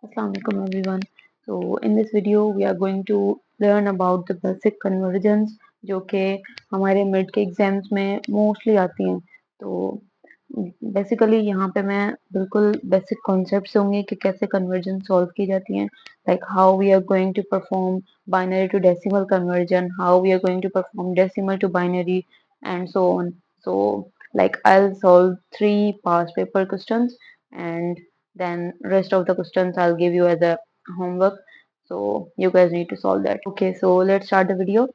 Assalamu alaikum everyone. So in this video we are going to learn about the basic conversions जो कि हमारे mid के exams में mostly आती हैं। तो बेसिकली यहाँ पे मैं बिल्कुल बेसिक कॉन्सेप्ट्स होंगे कि कैसे कन्वर्जन सॉल्व की जाती हैं, like how we are going to perform binary to decimal conversion, how we are going to perform decimal to binary and so on. So like I'll solve 3 past paper questions and then rest of the questions I'll give you as a homework, so you guys need to solve that. Okay, so let's start the video.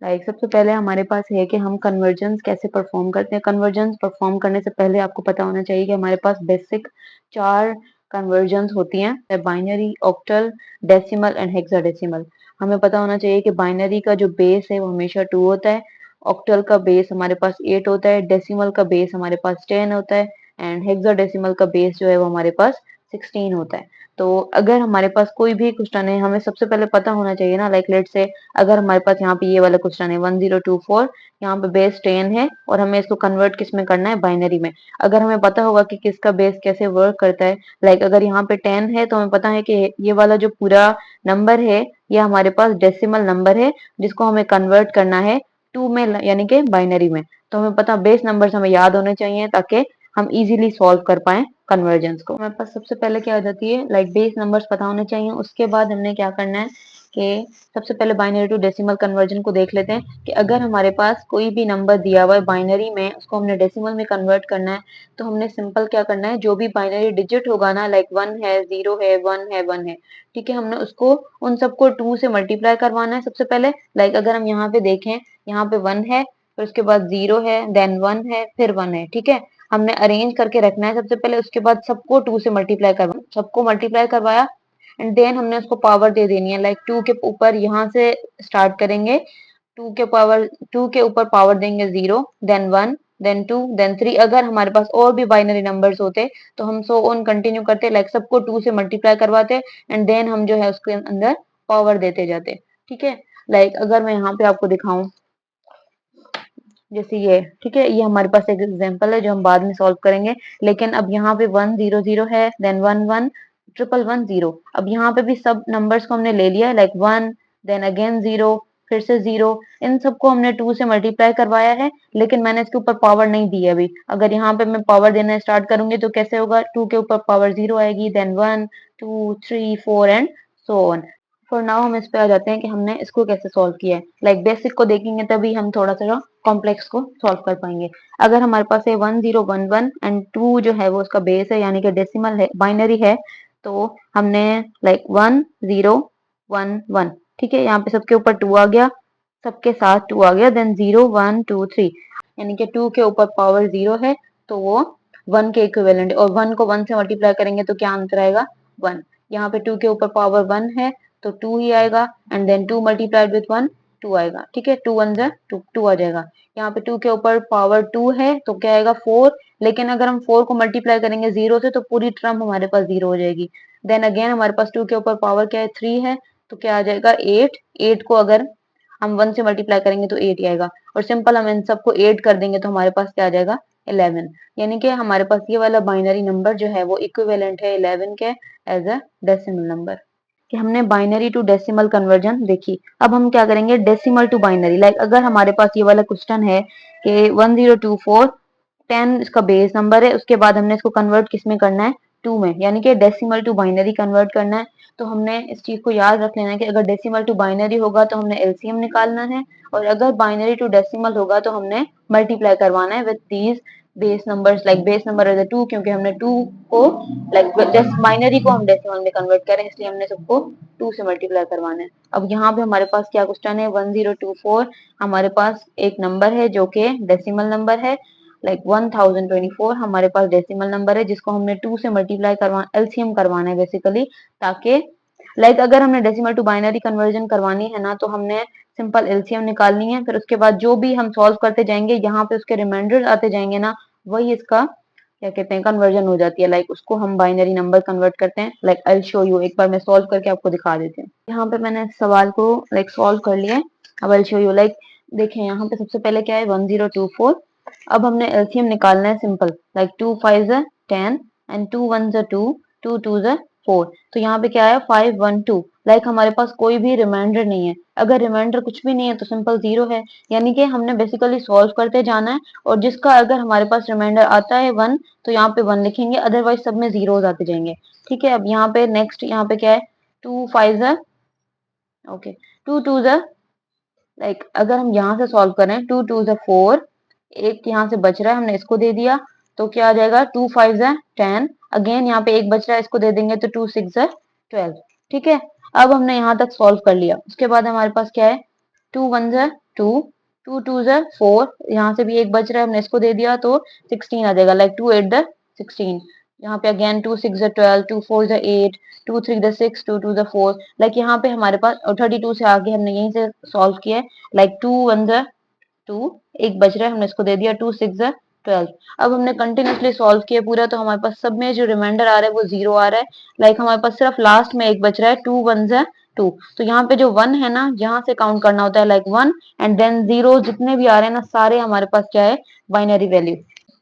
सबसे पहले हमारे पास है कि हम convergence कैसे perform करते हैं. Convergence perform करने से पहले आपको पता होना चाहिए कि हमारे पास बेसिक 4 कन्वर्जन्स होती हैं: binary, octal, decimal and hexadecimal. हमें पता होना चाहिए कि बाइनरी का जो बेस है वो हमेशा 2 होता है, ऑक्टल का बेस हमारे पास 8 होता है, डेसिमल का बेस हमारे पास 10 होता है एंड हेक्साडेसिमल का बेस जो है वो हमारे पास 16 होता है. तो अगर हमारे पास कोई भी क्वेश्चन है, हमें सबसे पहले पता होना चाहिए ना, लाइक लेट्स से अगर हमारे पास यहाँ पे ये वाला क्वेश्चन है 1024, यहाँ पे बेस 10 है और हमें इसको कन्वर्ट किस में करना है, बाइनरी में. अगर हमें पता होगा कि किसका बेस कैसे वर्क करता है, लाइक अगर यहाँ पे 10 है तो हमें पता है कि ये वाला जो पूरा नंबर है ये हमारे पास डेसिमल नंबर है जिसको हमें कन्वर्ट करना है 2 में, यानी कि बाइनरी में. तो हमें पता बेस नंबर्स हमें याद होने चाहिए ताकि हम इजीली सॉल्व कर पाए कन्वर्जेंस को. हमारे पास सबसे पहले क्या आ जाती है, लाइक बेस नंबर्स पता होने चाहिए. उसके बाद हमने क्या करना है कि सबसे पहले बाइनरी टू डेसिमल कन्वर्जन को देख लेते हैं कि अगर हमारे पास कोई भी नंबर दिया हुआ है बाइनरी में, उसको हमने डेसिमल में कन्वर्ट करना है, तो हमने सिंपल क्या करना है, जो भी बाइनरी डिजिट होगा ना, लाइक 1 है, 0 है, 1 है, 1 है, ठीक है, हमने उसको उन सबको 2 से मल्टीप्लाई करवाना है सबसे पहले. लाइक अगर हम यहाँ पे देखें, यहाँ पे 1 है, फिर उसके बाद 0 है, देन 1 है, फिर 1 है, ठीक है. हमने अरेंज करके रखना है सबसे पहले, उसके बाद सबको 2 से मल्टीप्लाई करवा, सबको मल्टीप्लाई करवाया एंड देन हमने उसको पावर दे देनी है. लाइक 2 के ऊपर यहाँ से स्टार्ट करेंगे, 2 के ऊपर पावर देंगे 0, देन 1, देन 2, देन 3. अगर हमारे पास और भी बाइनरी नंबर्स होते तो हम सो ऑन कंटिन्यू करते, लाइक सबको 2 से मल्टीप्लाई करवाते एंड देन हम जो है उसके अंदर पावर देते जाते, ठीक है. लाइक अगर मैं यहाँ पे आपको दिखाऊं, जैसे ये, ठीक है, ये हमारे पास एक एग्जांपल है जो हम बाद में सॉल्व करेंगे. लेकिन अब यहाँ पे 1 0 0 है, देन 1 1, ट्रिपल 1 0. अब यहाँ पे भी सब नंबर्स को हमने ले लिया, लाइक 1, देन अगेन 0, फिर से 0. इन सबको हमने 2 से मल्टीप्लाई करवाया है, लेकिन मैंने इसके ऊपर पावर नहीं दी है अभी. अगर यहाँ पे मैं पावर देना स्टार्ट करूंगी तो कैसे होगा, 2 के ऊपर पावर 0 आएगी, then 1 2 3 4 and so on. For now हम इस पे आ जाते हैं कि हमने इसको कैसे सॉल्व किया है. लाइक बेसिक को देखेंगे तभी हम थोड़ा सा कॉम्प्लेक्स को सॉल्व कर पाएंगे. अगर हमारे पास है 1011 एंड 2 जो है वो उसका बेस है, यानी कि डेसिमल है, बाइनरी है, तो हमने लाइक 1 0 1 1, ठीक है, यहाँ पे सबके ऊपर 2 आ गया, सबके साथ 2 आ गया, देन 0 1 2 3, यानी कि 2 के ऊपर पावर 0 है तो वो 1 के इक्विवेलेंट है, और 1 को 1 से मल्टीप्लाई करेंगे तो क्या आंसर आएगा, 1. यहाँ पे 2 के ऊपर पावर 1 है तो 2 ही आएगा एंड देन 2 मल्टीप्लाइड विथ 1 2 आएगा, ठीक है, 2 1 जा 2 2 आ जाएगा. यहाँ पे 2 के ऊपर पावर 2 है तो क्या आएगा, 4. लेकिन अगर हम 4 को मल्टीप्लाई करेंगे 0 से तो पूरी टर्म हमारे पास 0 हो जाएगी. देन अगेन हमारे पास 2 के ऊपर पावर क्या है, 3 है, तो क्या आ जाएगा, 8. 8 को अगर हम 1 से मल्टीप्लाई करेंगे तो 8 ही आएगा, और सिंपल हम इन सबको 8 कर देंगे तो हमारे पास क्या आ जाएगा, 11. यानी कि हमारे पास ये वाला बाइनरी नंबर जो है वो इक्विवेलेंट है 11 के एज अ डेसिमल नंबर. कि हमने बाइनरी टू डेसिमल कन्वर्जन देखी. अब हम क्या करेंगे, डेसिमल टू बाइनरी. लाइक अगर हमारे पास ये वाला क्वेश्चन है कि 1024 10 इसका बेस नंबर है, उसके बाद हमने इसको कन्वर्ट किस में करना है, 2 में, यानी कि डेसिमल टू बाइनरी कन्वर्ट करना है. तो हमने इस चीज को याद रख लेना है कि अगर डेसिमल टू बाइनरी होगा तो हमने एलसीएम निकालना है, और अगर बाइनरी टू डेसिमल होगा तो हमने मल्टीप्लाई करवाना है with these base numbers. Like base number is 2, क्योंकि हमने 2 को, लाइक बाइनरी को हम डेसिमल में कन्वर्ट करें, इसलिए हमने सबको 2 से मल्टीप्लाई करवाना है. अब यहाँ पे हमारे पास क्या क्वेश्चन है, 1024, हमारे पास एक नंबर है जो कि डेसिमल नंबर है, लाइक 1024 हमारे पास डेसिमल नंबर है जिसको हमने 2 से मल्टीप्लाई करवा, एलसीएम करवाना है बेसिकली, ताकि लाइक अगर हमने डेसिमल टू बाइनरी कन्वर्जन करवानी है ना तो हमने सिंपल एलसीएम निकालनी है, फिर उसके बाद जो भी हम सॉल्व करते जाएंगे यहाँ पे उसके रिमाइंडर आते जाएंगे ना, वही इसका क्या कहते हैं, कन्वर्जन हो जाती है. लाइक उसको हम बाइनरी नंबर कन्वर्ट करते हैं. Like I will show you, एक बार मैं सॉल्व करके आपको दिखा देती हूँ. यहाँ पे मैंने सवाल को लाइक सॉल्व कर लिया है. अब I will show you. Like देखें यहाँ पे सबसे पहले क्या है, 1024. अब हमने एलसीएम निकालना है सिंपल, लाइक 2 5 10 एंड 2 1 2, 2 2 4। तो यहाँ पे क्या है 5 1 2, लाइक हमारे पास कोई भी रिमाइंडर नहीं है। अगर रिमाइंडर कुछ भी नहीं है तो सिंपल 0 है, यानी कि हमने बेसिकली सॉल्व करते जाना है, और जिसका अगर हमारे पास रिमाइंडर आता है 1 तो यहाँ पे 1 लिखेंगे, अदरवाइज सब में जीरोस आते जाएंगे। ठीक है, अब यहाँ पे नेक्स्ट यहाँ पे क्या है 2 5 ओके 2 2 लाइक अगर हम यहाँ से सॉल्व करें 2 2 4, एक यहाँ से बच रहा है, हमने इसको दे दिया तो क्या आ जाएगा 2 5 10, अगेन यहाँ पे एक बच रहा है, इसको दे देंगे तो 2 6 12। ठीक है, अब हमने यहाँ तक सॉल्व कर लिया। उसके बाद हमारे पास क्या है 2 1 2, 2 2 4, यहाँ से भी एक बच रहा है, हमने इसको दे दिया तो 16 आ जाएगा, लाइक 2 8 16। यहाँ पे अगेन 2 6 12, 2 4 8, 2 3 6, 2 2 4, लाइक यहाँ पे हमारे पास 32 से आगे हमने यहीं से सॉल्व किया है, लाइक 2 1 2, एक बच रहा है, हमने इसको दे दिया 2 6 12। अब हमने कंटिन्यूसली सॉल्व किया पूरा, तो हमारे पास सब में जो रिमाइंडर आ रहा है वो 0 आ रहा है, लाइक हमारे पास सिर्फ लास्ट में एक बच रहा है 2 1 2। तो यहाँ पे जो 1 है ना, यहाँ से काउंट करना होता है, लाइक 1 एंड देन 0, जितने भी आ रहे हैं ना सारे हमारे पास क्या है बाइनरी वैल्यू।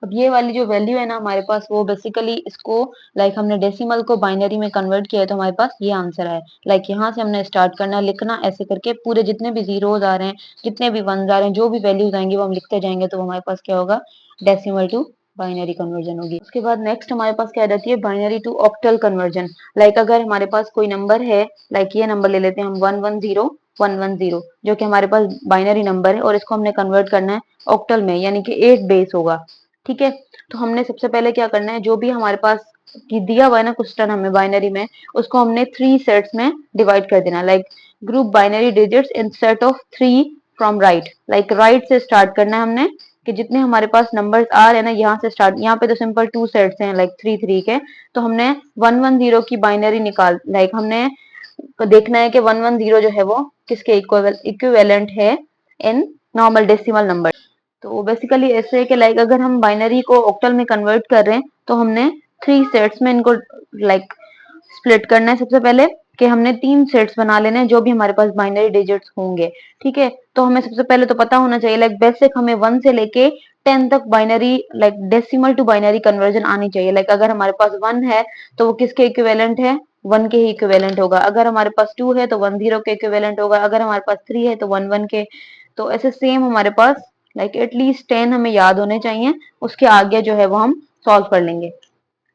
अब ये वाली जो वैल्यू है ना हमारे पास, वो बेसिकली इसको लाइक हमने डेसिमल को बाइनरी में कन्वर्ट किया है, तो हमारे पास ये आंसर है। लाइक यहाँ से हमने स्टार्ट करना लिखना, ऐसे करके पूरे जितने भी जीरोज आ रहे हैं, जितने भी वंस आ रहे हैं, जो भी वैल्यूज आएंगे वो हम लिखते जाएंगे, तो हमारे पास क्या होगा डेसिमल टू बाइनरी कन्वर्जन होगी। उसके बाद नेक्स्ट हमारे पास क्या आ जाती है binary to octal conversion. Like अगर हमारे पास कोई नंबर है, लाइक ये नंबर ले लेते हैं हम 110 जो कि हमारे पास बाइनरी नंबर है, और इसको हमने कन्वर्ट करना है ऑक्टल में, यानी कि 8 बेस होगा। ठीक है, तो हमने सबसे पहले क्या करना है, जो भी हमारे पास कि दिया हुआ है ना क्वेश्चन हमें बाइनरी में, उसको हमने 3 सेट्स में डिवाइड कर देना। Like group binary digits in set of 3 from right, like right से स्टार्ट करना है हमने, कि जितने हमारे पास नंबर्स आ रहे हैं ना यहाँ से स्टार्ट। यहाँ पे तो सिंपल 2 सेट्स हैं लाइक 3 3 के, तो हमने 110 की बाइनरी निकाल, लाइक हमने देखना है कि 110 जो है वो किसके इक्विवेलेंट है इन नॉर्मल डेसिमल नंबर। तो बेसिकली ऐसे है कि लाइक अगर हम बाइनरी को ऑक्टल में कन्वर्ट कर रहे हैं, तो हमने 3 सेट्स में इनको लाइक स्प्लिट करना है। सबसे पहले कि हमने 3 सेट्स बना लेने हैं जो भी हमारे पास बाइनरी डिजिट्स होंगे। ठीक है, तो हमें सबसे पहले तो पता होना चाहिए लाइक बेसिक हमें 1 से लेके 10 तक binary like decimal to binary conversion आनी चाहिए। लाइक अगर हमारे पास 1 है तो वो किसके इक्विवेलेंट है 1 के ही इक्विवेलेंट होगा। अगर हमारे पास 2 है तो 1 0 के इक्विवेलेंट होगा। अगर हमारे पास 3 है तो 1 1 के। तो ऐसे सेम हमारे पास लाइक एटलीस्ट 10 हमें याद होने चाहिए, उसके आगे जो है वो हम सॉल्व कर लेंगे।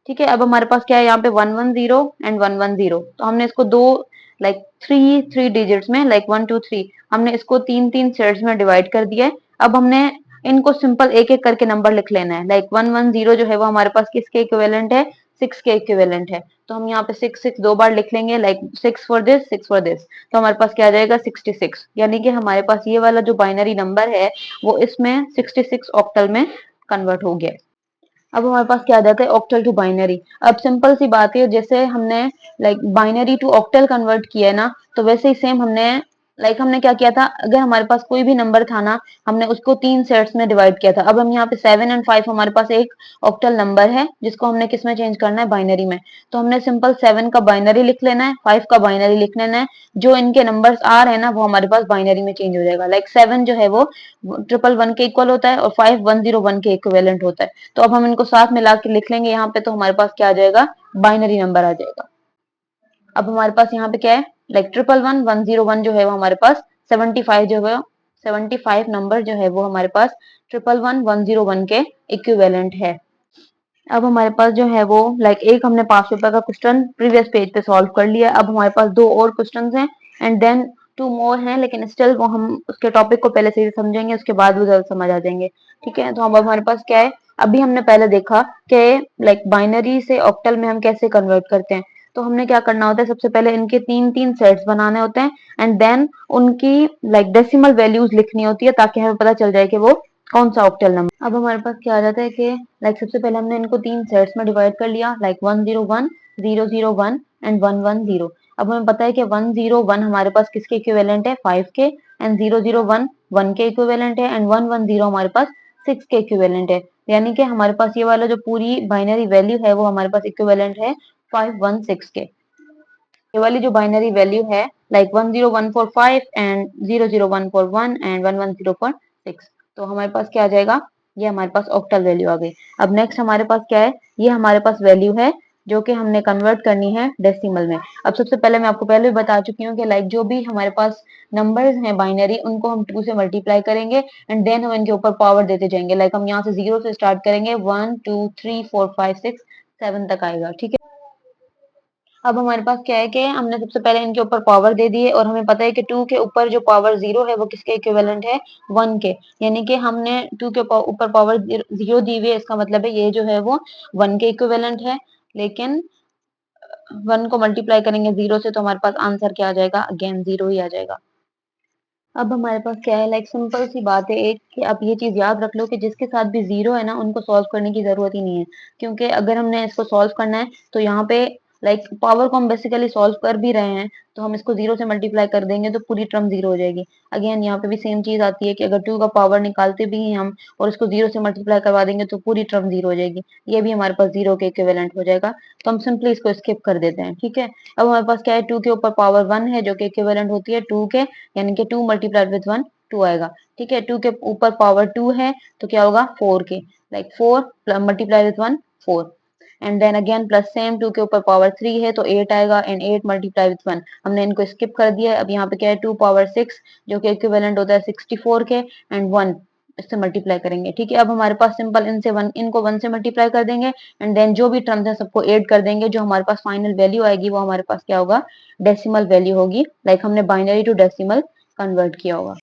ठीक है, अब हमारे पास क्या है यहाँ पे 110 एंड 110, तो हमने इसको दो लाइक 3 डिजिट्स में लाइक 1 2 3 हमने इसको 3 सेट्स में डिवाइड कर दिया है। अब हमने इनको सिंपल एक एक करके नंबर लिख लेना है। लाइक 110 जो है वो हमारे पास किसके इक्विवेलेंट है 6 के इक्विवेलेंट है, तो हम यहाँ पे 6 6 दो बार लिख लेंगे, like 6 for this 6 for this, तो हमारे पास क्या आ जाएगा 66। यानी कि हमारे पास ये वाला जो बाइनरी नंबर है वो इसमें 66 ऑक्टल में कन्वर्ट हो गया। अब हमारे पास क्या आ जाता है ऑक्टल टू बाइनरी। अब सिंपल सी बात है, जैसे हमने like binary to octal convert किया है ना, तो वैसे ही सेम हमने लाइक हमने क्या किया था, अगर हमारे पास कोई भी नंबर था ना, हमने उसको 3 सेट्स में डिवाइड किया था। अब हम यहाँ पे 7 एंड 5 हमारे पास एक ऑक्टल नंबर है जिसको हमने किस में चेंज करना है बाइनरी में, तो हमने सिंपल 7 का बाइनरी लिख लेना है, 5 का बाइनरी लिख लेना है। जो इनके नंबर्स आ रहे हैं ना वो हमारे पास बाइनरी में चेंज हो जाएगा। लाइक 7 जो है वो 111 के इक्वल होता है और 5 101 के इक्विवेलेंट होता है। तो अब हम इनको साथ मिला के लिख लेंगे यहाँ पे, तो हमारे पास क्या आ जाएगा बाइनरी नंबर आ जाएगा। अब हमारे पास यहाँ पे क्या है लाइक 111 101 जो है वो हमारे पास 75 जो है 75 नंबर जो है वो हमारे पास 111 101 के इक्विवेलेंट है। अब हमारे पास जो है वो लाइक एक हमने 5 पेपर का क्वेश्चन प्रीवियस पेज पे सॉल्व कर लिया। अब हमारे पास 2 और क्वेश्चंस हैं एंड देन 2 मोर हैं, लेकिन स्टिल वो हम उसके टॉपिक को पहले से समझेंगे, उसके बाद वो जल्द समझ आ जाएंगे। ठीक है, तो अब हमारे पास क्या है, अभी हमने पहले देखा कि लाइक बाइनरी से ऑक्टल में हम कैसे कन्वर्ट करते हैं। तो हमने क्या करना होता है, सबसे पहले इनके 3 सेट्स बनाने होते हैं एंड देन उनकी लाइक डेसिमल वैल्यूज लिखनी होती है, ताकि हमें पता चल जाए कि वो कौन सा ऑक्टल नंबर। अब हमारे पास क्या आ जाता है कि लाइक सबसे पहले हमने इनको 3 सेट्स में डिवाइड कर लिया, लाइक 101 001 एंड 110। अब हमें पता है कि 101 हमारे पास किसके इक्विवेलेंट है 5 के, एंड 001 1 के इक्विवेलेंट है, एंड 110 हमारे पास 6 के इक्विवेलेंट है। यानी कि हमारे पास ये वाला जो पूरी बाइनरी वैल्यू है वो हमारे पास इक्विवेलेंट है 516 के। ये वाली जो बाइनरी वैल्यू है like 101 for 5 and 001 for 1 and 110 for 6, तो हमारे पास क्या आ जाएगा, ये हमारे पास ऑक्टल वैल्यू आ गई। अब नेक्स्ट हमारे पास क्या है, ये हमारे पास वैल्यू है जो कि हमने कन्वर्ट करनी है डेसिमल में। अब सबसे पहले मैं आपको पहले भी बता चुकी हूँ कि लाइक जो भी हमारे पास नंबर्स हैं बाइनरी, उनको हम 2 से मल्टीप्लाई करेंगे एंड देन हम इनके ऊपर पावर देते जाएंगे। लाइक हम यहाँ से 0 से स्टार्ट करेंगे, 1 2 3 4 5 6 7 तक आएगा। ठीक है, अब हमारे पास क्या है कि हमने सबसे पहले इनके ऊपर पावर दे दी है और हमें पता है कि 2 के ऊपर जो पावर 0 है वो किसके इक्विवेलेंट है, 1 के। यानी कि हमने 2 के ऊपर पावर 0 दी हुई है, इसका मतलब है ये जो है वो 1 के इक्विवेलेंट है। लेकिन 1 को मल्टीप्लाई करेंगे 0 से तो हमारे पास आंसर क्या आ जाएगा, अगेन 0 ही आ जाएगा। अब हमारे पास क्या है, लाइक सिंपल सी बात है एक, कि आप ये चीज याद रख लो कि जिसके साथ भी 0 है ना, उनको सॉल्व करने की जरूरत ही नहीं है। क्योंकि अगर हमने इसको सॉल्व करना है तो यहाँ पे लाइक पावर को हम बेसिकली सॉल्व कर भी रहे हैं, तो हम इसको 0 से मल्टीप्लाई कर देंगे तो पूरी टर्म 0 हो जाएगी। अगेन यहाँ पे भी सेम चीज आती है कि अगर 2 का पावर निकालते भी हैं हम और इसको 0 से मल्टीप्लाई करवा देंगे तो पूरी टर्म 0 हो जाएगी। ये भी हमारे पास 0 के इक्विवेलेंट हो जाएगा, तो हम सिंपली इसको स्किप कर देते हैं। ठीक है, अब हमारे पास क्या है, 2 के ऊपर पावर 1 है जो कि इक्विवेलेंट होती है 2 के, यानी कि 2 मल्टीप्लाइड विद 1 2 आएगा। ठीक है, 2 के ऊपर पावर 2 है तो क्या होगा, 4 के, like 4 multiply with 1 4 and then again plus same, 2 के ऊपर पावर 3 है तो 8 आएगा एंड 8 मल्टीप्लाई विद 1, हमने इनको स्किप कर दिया है। अब यहाँ पे क्या है, 2 पावर 6 जो कि इक्विवेलेंट होता है 64 के एंड 1 इससे मल्टीप्लाई करेंगे। ठीक है, अब हमारे पास सिंपल इनसे 1 इनको 1 से मल्टीप्लाई कर देंगे एंड देन जो भी टर्म्स है सबको ऐड कर देंगे, जो हमारे पास फाइनल वैल्यू आएगी वो हमारे पास क्या होगा, डेसिमल वैल्यू होगी। लाइक हमने बाइनरी टू डेसिमल कन्वर्ट किया होगा।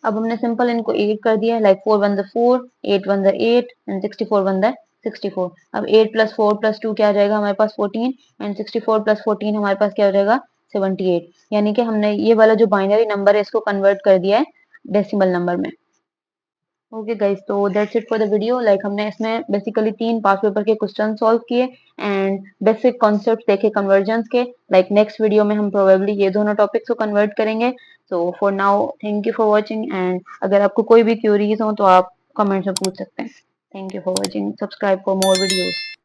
अब हमने सिंपल इनको 8 कर दिया है, लाइक 4 1 4 8 1 8 एंड 64 1 64। अब 8 प्लस 4 प्लस 2 क्या आ जाएगा हमारे पास 14 एंड 64 प्लस 14 हमारे पास क्या हो जाएगा 78। यानी कि हमने ये वाला जो बाइनरी नंबर है इसको कन्वर्ट कर दिया है डेसिमल नंबर में। ओके गाइस, तो that's it for the video. Like हमने इसमें बेसिकली 3 पास पेपर के क्वेश्चन सॉल्व किए एंड बेसिक कॉन्सेप्ट देखे कन्वर्जन्स के। लाइक नेक्स्ट वीडियो में हम प्रोबेबली ये दोनों टॉपिक्स को कन्वर्ट करेंगे। So for now thank you for watching, and अगर आपको कोई भी क्यूरीज हो तो आप कमेंट्स में पूछ सकते हैं। Thank you for watching, subscribe for more videos.